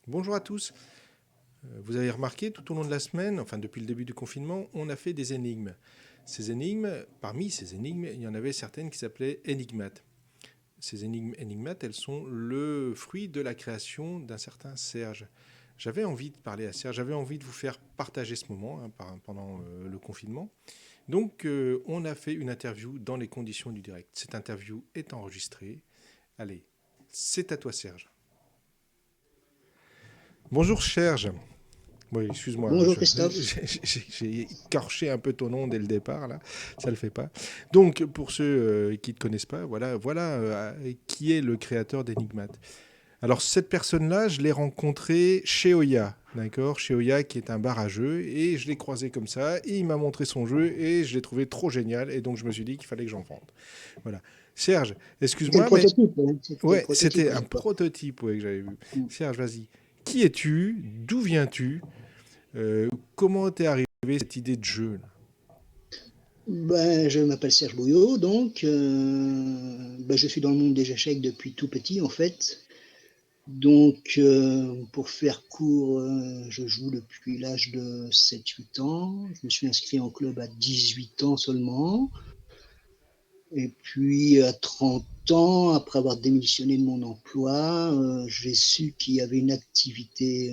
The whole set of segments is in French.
Bonjour à tous. Vous avez remarqué tout au long de la semaine, enfin depuis le début du confinement, on a fait des énigmes. Ces énigmes, parmi ces énigmes, il y en avait certaines qui s'appelaient énigmates. Ces énigmes énigmates, elles sont le fruit de la création d'un certain Serge. J'avais envie de parler à Serge, j'avais envie de vous faire partager ce moment pendant le confinement. Donc on a fait une interview dans les conditions du direct. Cette interview est enregistrée. Allez, c'est à toi Serge. Bonjour Serge. Oui, excuse-moi, Bonjour Christophe. j'ai écorché un peu ton nom dès le départ, là, ça le fait pas. Donc, pour ceux qui ne te connaissent pas, voilà qui est le créateur d'Enigmat. Alors, cette personne-là, je l'ai rencontrée chez Oya, d'accord. Chez Oya, qui est un bar à jeux, et je l'ai croisé comme ça, et il m'a montré son jeu, et je l'ai trouvé trop génial, et donc je me suis dit qu'il fallait que j'en vende. Voilà. Serge, C'était le excuse-moi, mais prototype, hein. C'était le ouais, prototype c'était à un l'époque. prototype ouais, que j'avais vu. Mm. Serge, vas-y. Qui es-tu? D'où viens-tu? Comment t'es arrivé à cette idée de jeu là? Je m'appelle Serge Bouillot, donc je suis dans le monde des échecs depuis tout petit en fait. Donc pour faire court, je joue depuis l'âge de 7-8 ans. Je me suis inscrit en club à 18 ans seulement. Et puis à 30 ans, après avoir démissionné de mon emploi, j'ai su qu'il y avait une activité,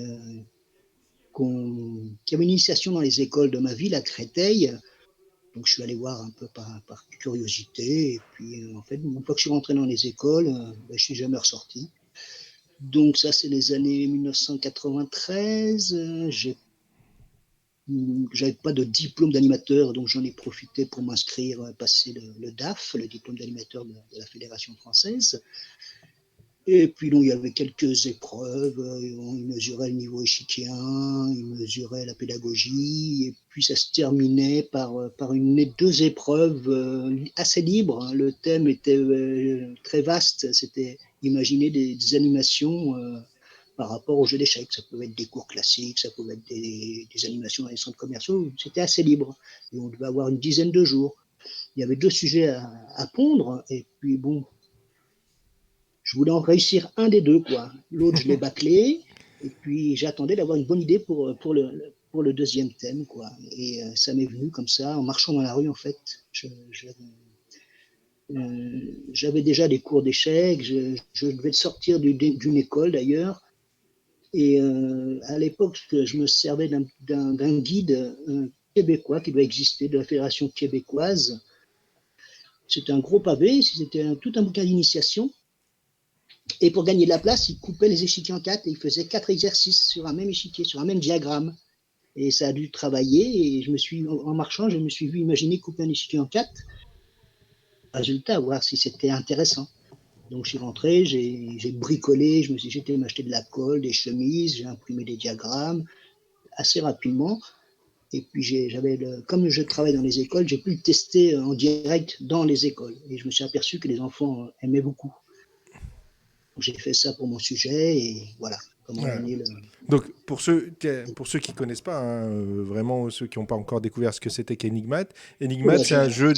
qu'il y avait une initiation dans les écoles de ma ville à Créteil. Donc je suis allé voir un peu par curiosité. Et puis en fait, une fois que je suis rentré dans les écoles, je suis jamais ressorti. Donc ça, c'est les années 1993. J'avais pas de diplôme d'animateur, donc j'en ai profité pour m'inscrire, passer le DAF, le diplôme d'animateur de la Fédération française. Et puis, donc, il y avait quelques épreuves. Il mesurait le niveau échiquéen, il mesurait la pédagogie. Et puis, ça se terminait par deux épreuves assez libres, hein. Le thème était très vaste. C'était imaginer des animations par rapport au jeu d'échecs. Ça pouvait être des cours classiques, ça pouvait être des animations dans les centres commerciaux. C'était assez libre. Et on devait avoir une dizaine de jours. Il y avait deux sujets à pondre. Et puis, bon, je voulais en réussir un des deux, quoi. L'autre, je l'ai bâclé. Et puis, j'attendais d'avoir une bonne idée pour le deuxième thème, quoi. Et ça m'est venu comme ça, en marchant dans la rue, en fait. J'avais déjà des cours d'échecs. Je devais sortir d'une école, d'ailleurs. Et à l'époque, je me servais d'un guide québécois qui doit exister, de la Fédération québécoise. C'était un gros pavé, c'était tout un bouquin d'initiation. Et pour gagner de la place, il coupait les échiquiers en quatre et il faisait 4 exercices sur un même échiquier, sur un même diagramme. Et ça a dû travailler. Et en marchant, je me suis vu imaginer couper un échiquier en quatre. Résultat, voir si c'était intéressant. Donc je suis rentré, j'ai bricolé, j'ai été m'acheter de la colle, des chemises, j'ai imprimé des diagrammes assez rapidement. Et puis comme je travaille dans les écoles, j'ai pu le tester en direct dans les écoles. Et je me suis aperçu que les enfants aimaient beaucoup. J'ai fait ça pour mon sujet et voilà comment est Voilà. né le. Donc, pour ceux qui ne connaissent pas, hein, vraiment ceux qui n'ont pas encore découvert ce que c'était qu'Enigmat, Enigmat, Oula, c'est un jeu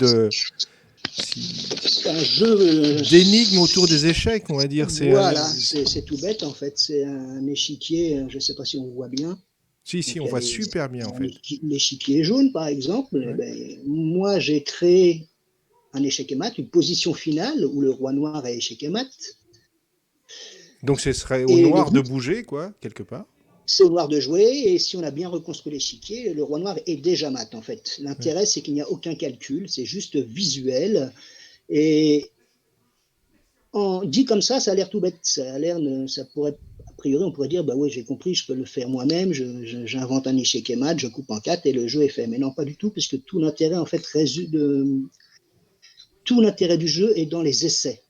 c'est un jeu. d'énigmes autour des échecs, on va dire. Voilà, c'est tout bête en fait. C'est un échiquier, je ne sais pas si on voit bien. Si, si, Donc on il y a voit super bien, en fait. l'échiquier jaune par exemple. Eh Ouais. ben, moi j'ai créé un échec et mat, une position finale où le roi noir est échec et mat. Donc, ce serait au Et le noir de but, bouger, quoi, quelque part. c'est au noir de jouer. Et si on a bien reconstruit l'échiquier, le roi noir est déjà mat en fait. Ouais. L'intérêt, c'est qu'il n'y a aucun calcul, c'est juste visuel. Et dit comme ça a l'air tout bête. Ça pourrait, a priori, on pourrait dire, bah oui, j'ai compris, je peux le faire moi-même. J'invente un échec et mat, je coupe en quatre et le jeu est fait. Mais non, pas du tout, puisque tout l'intérêt du jeu est dans les essais.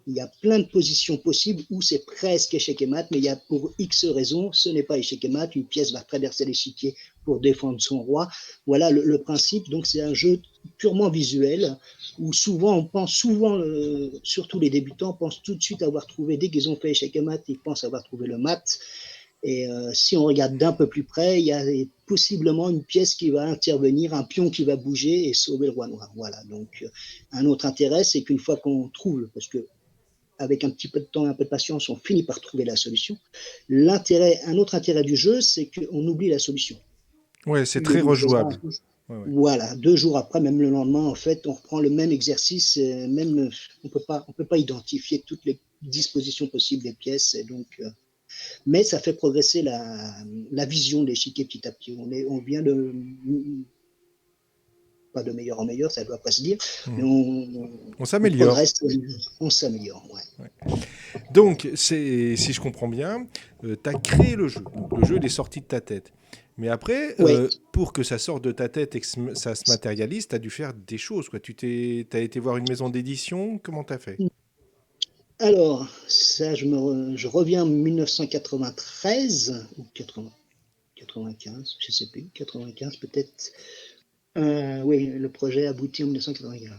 Il y a plein de positions possibles où c'est presque échec et mat, mais il y a pour X raisons, ce n'est pas échec et mat, une pièce va traverser l'échiquier pour défendre son roi. Voilà le principe. Donc c'est un jeu purement visuel où surtout les débutants, pensent tout de suite avoir trouvé, dès qu'ils ont fait échec et mat, ils pensent avoir trouvé le mat. Et si on regarde d'un peu plus près, il y a possiblement une pièce qui va intervenir, un pion qui va bouger et sauver le roi noir. Voilà. Donc, un autre intérêt, c'est qu'une fois qu'on trouve, parce que avec un petit peu de temps et un peu de patience, on finit par trouver la solution. Un autre intérêt du jeu, c'est qu'on oublie la solution. Ouais, c'est Le très résultat, rejouable. Ouais, ouais. voilà, 2 jours après, même le lendemain, en fait, on reprend le même exercice, même on peut pas identifier toutes les dispositions possibles des pièces, et donc, mais ça fait progresser la vision de l'échiquier petit à petit. On vient de, pas de meilleur en meilleur, ça ne doit pas se dire, mais Mhm. On on s'améliore. progresse, on s'améliore. Ouais. Ouais. Donc, si je comprends bien, tu as créé le jeu. Donc, le jeu, il est sorti de ta tête. Mais après, Ouais. pour que ça sorte de ta tête et que ça se matérialise, tu as dû faire des choses, quoi. T'as été voir une maison d'édition. Comment tu as fait? Alors, ça, je reviens en 1993 ou 80, 95, je ne sais plus, 95 peut-être. Oui, le projet aboutit en 1995.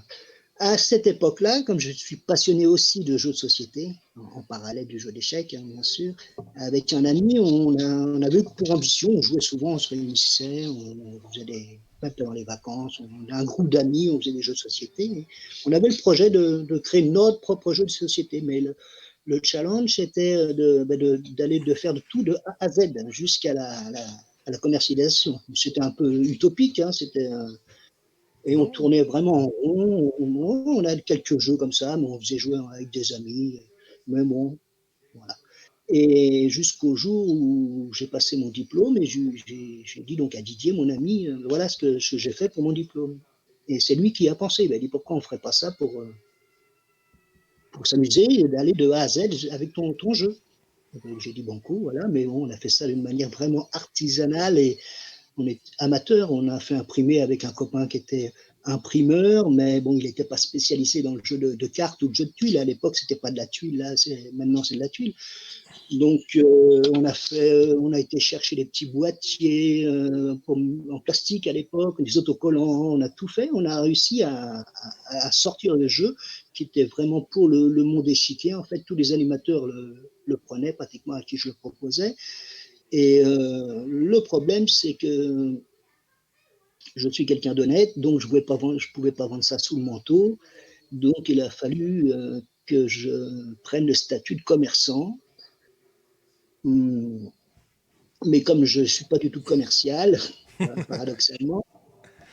À cette époque-là, comme je suis passionné aussi de jeux de société, en parallèle du jeu d'échecs, hein, bien sûr, avec un ami, on avait pour ambition, on jouait souvent, on se réunissait, on faisait même pendant les vacances, on a un groupe d'amis, on faisait des jeux de société. Et on avait le projet de créer notre propre jeu de société, mais le challenge, c'était d'aller de faire de tout de A à Z jusqu'à à la commercialisation. C'était un peu utopique, hein, et on Non. tournait vraiment en rond. On a quelques jeux comme ça, mais on faisait jouer avec des amis. Mais bon, voilà. Et jusqu'au jour où j'ai passé mon diplôme, et j'ai dit donc à Didier, mon ami, voilà ce que j'ai fait pour mon diplôme. Et c'est lui qui a pensé. Il m'a dit pourquoi on ne ferait pas ça pour s'amuser et d'aller de A à Z avec ton jeu. Donc j'ai dit banco, voilà, mais bon, on a fait ça d'une manière vraiment artisanale et on est amateur. On a fait imprimer avec un copain qui était imprimeur, mais bon, il n'était pas spécialisé dans le jeu de cartes ou de jeu de tuiles. À l'époque, c'était pas de la tuile, là, maintenant c'est de la tuile. Donc, on a été chercher des petits boîtiers en plastique à l'époque, des autocollants, on a tout fait. On a réussi à sortir le jeu qui était vraiment pour le monde échiquier. En fait, tous les animateurs le prenaient pratiquement à qui je le proposais. Et le problème, c'est que je suis quelqu'un d'honnête, donc je ne pouvais pas vendre ça sous le manteau. Donc, il a fallu que je prenne le statut de commerçant. Hum, Mais comme je ne suis pas du tout commercial, paradoxalement,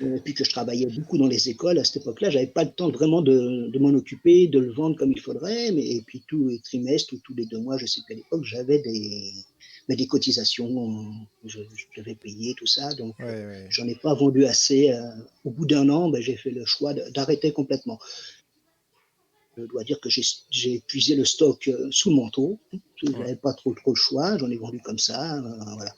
et puis que je travaillais beaucoup dans les écoles à cette époque-là, j'avais pas le temps vraiment de m'en occuper, de le vendre comme il faudrait. Et puis tous les trimestres ou tous les 2 mois, je sais qu'à l'époque, j'avais des cotisations, je devais payer tout ça. Donc, Ouais, ouais. j'en ai pas vendu assez. Au bout d'un an, j'ai fait le choix d'arrêter complètement. Je dois dire que j'ai épuisé le stock sous le manteau. Je Ouais. n'avais pas trop le choix. J'en ai vendu comme ça. Voilà.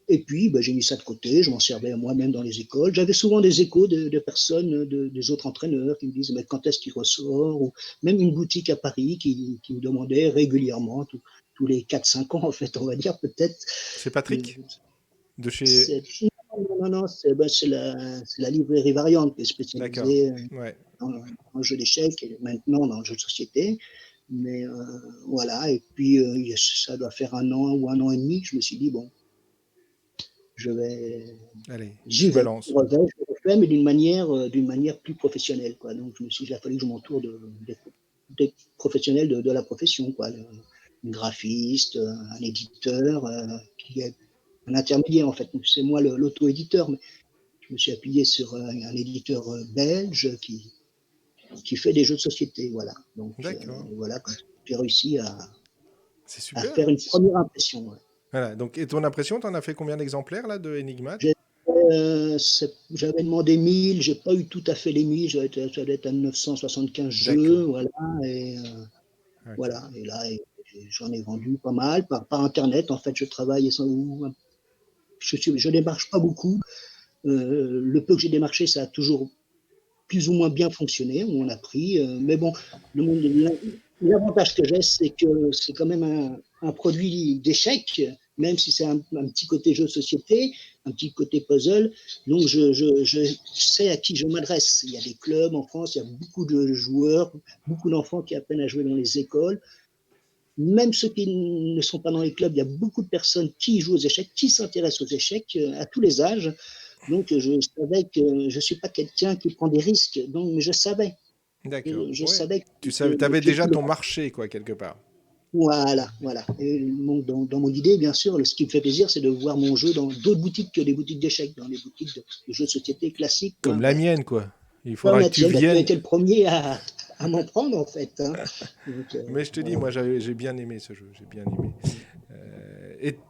Et puis, j'ai mis ça de côté, je m'en servais moi-même dans les écoles. J'avais souvent des échos de personnes, des autres entraîneurs qui me disent mais quand est-ce qu'il ressort, ou même une boutique à Paris qui me demandait régulièrement, tous les 4-5 ans, en fait, on va dire peut-être. C'est Euh, Patrick de chez. c'est, non, c'est la librairie variante qui est D'accord. spécialisée Ouais. dans le jeu d'échecs et maintenant dans le jeu de société. Mais voilà, et puis ça doit faire 1 an ou 1 an et demi que je me suis dit, bon, je vais Allez, j'y je me vais, lance. je le fais, mais d'une manière plus professionnelle, quoi. Donc, je me suis dit, il a fallu que je m'entoure des professionnels de la profession, quoi. Un graphiste, un éditeur, qui est un intermédiaire, en fait. C'est moi l'auto-éditeur, mais je me suis appuyé sur un éditeur belge qui fait des jeux de société, voilà. Donc, D'accord. voilà, j'ai réussi C'est à super. faire une première impression. Ouais. Voilà. Donc, et ton impression, t'en as fait combien d'exemplaires là de Enigmat? J'avais demandé 1000, j'ai pas eu tout à fait les 1000, ça doit être à 975 jeux, D'accord. voilà, et Ok. voilà, et là, j'en ai vendu pas mal par internet. En fait, je travaille je démarche pas beaucoup. Le peu que j'ai démarché, ça a toujours plus ou moins bien fonctionné, on a pris, mais bon, l'avantage que j'ai, c'est que c'est quand même un produit d'échec, même si c'est un petit côté jeu de société, un petit côté puzzle. Donc, je sais à qui je m'adresse. Il y a des clubs en France, il y a beaucoup de joueurs, beaucoup d'enfants qui apprennent à jouer dans les écoles. Même ceux qui ne sont pas dans les clubs, il y a beaucoup de personnes qui jouent aux échecs, qui s'intéressent aux échecs à tous les âges. Donc, je savais que je ne suis pas quelqu'un qui prend des risques, donc, mais je savais. D'accord. Je Ouais. savais Tu que savais, avais que déjà tout le ton marché, quoi, quelque part. voilà, voilà. Et dans mon idée, bien sûr, ce qui me fait plaisir, c'est de voir mon jeu dans d'autres boutiques que des boutiques d'échecs, dans les boutiques de jeux de société classiques, Comme quoi. la Voilà. mienne, quoi. Il Comme faudra que la tu tienne, bah, tu as viennes. été le premier à m'en prendre, en fait, hein. Donc, Mais je te dis, voilà. moi, j'ai bien aimé ce jeu. J'ai bien aimé.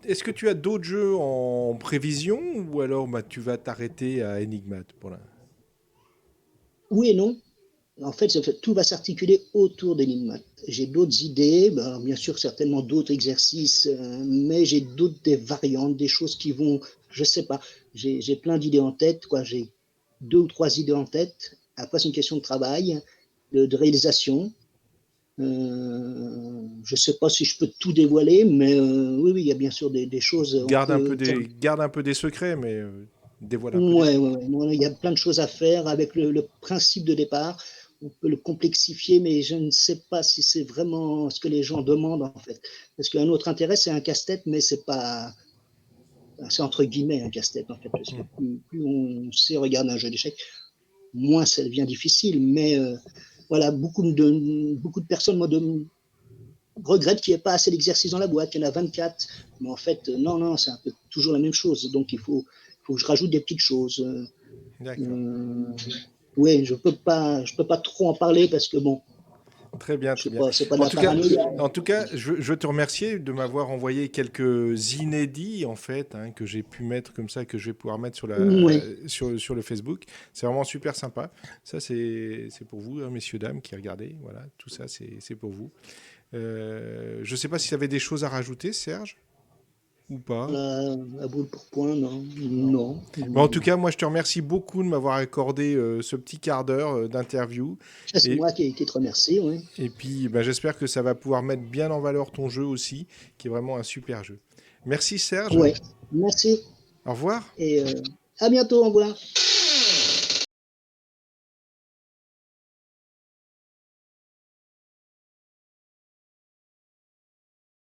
Est-ce que tu as d'autres jeux en prévision ou alors bah, tu vas t'arrêter à Enigmat pour là? Oui et non. En fait, tout va s'articuler autour d'Enigmat. J'ai d'autres idées, ben, bien sûr, certainement d'autres exercices, mais j'ai d'autres des variantes, des choses qui vont, je sais pas, j'ai plein d'idées en tête, quoi. J'ai deux ou trois idées en tête. Après, c'est une question de travail, de réalisation. Je sais pas si je peux tout dévoiler, mais oui, oui, il y a bien sûr des choses. On peut faire. Garde un peu des secrets, mais dévoile un peu des Ouais, trucs. ouais, ouais. Non, il y a plein de choses à faire avec le principe de départ. On peut le complexifier, mais je ne sais pas si c'est vraiment ce que les gens demandent en fait. Parce qu'un autre intérêt, c'est un casse-tête, mais c'est pas, c'est entre guillemets un casse-tête en fait. Parce que Hmm. plus on sait regarder un jeu d'échecs, moins ça devient difficile. Mais voilà, beaucoup de personnes regrettent qu'il n'y ait pas assez d'exercices dans la boîte. Il y en a 24. Mais en fait, non, non, c'est un peu toujours la même chose. Donc faut que je rajoute des petites choses. D'accord. Euh, oui, je peux pas trop en parler parce que bon, Très bien, très bien. c'est pas de la paranoïa. En tout cas, je veux te remercier de m'avoir envoyé quelques inédits en fait hein, que j'ai pu mettre comme ça, que je vais pouvoir mettre Oui, sur le Facebook. C'est vraiment super sympa. Ça, c'est pour vous, hein, messieurs, dames, qui regardez. Voilà, tout ça, c'est pour vous. Je ne sais pas si tu avais des choses à rajouter, Serge, ou pas. à bout pour point, non, Non. non. Mais en tout cas, moi, je te remercie beaucoup de m'avoir accordé ce petit quart d'heure d'interview. C'est Et, moi qui te remercie, oui. et puis, bah, j'espère que ça va pouvoir mettre bien en valeur ton jeu aussi, qui est vraiment un super jeu. Merci, Serge. Ouais, merci Au revoir. et à bientôt, au revoir.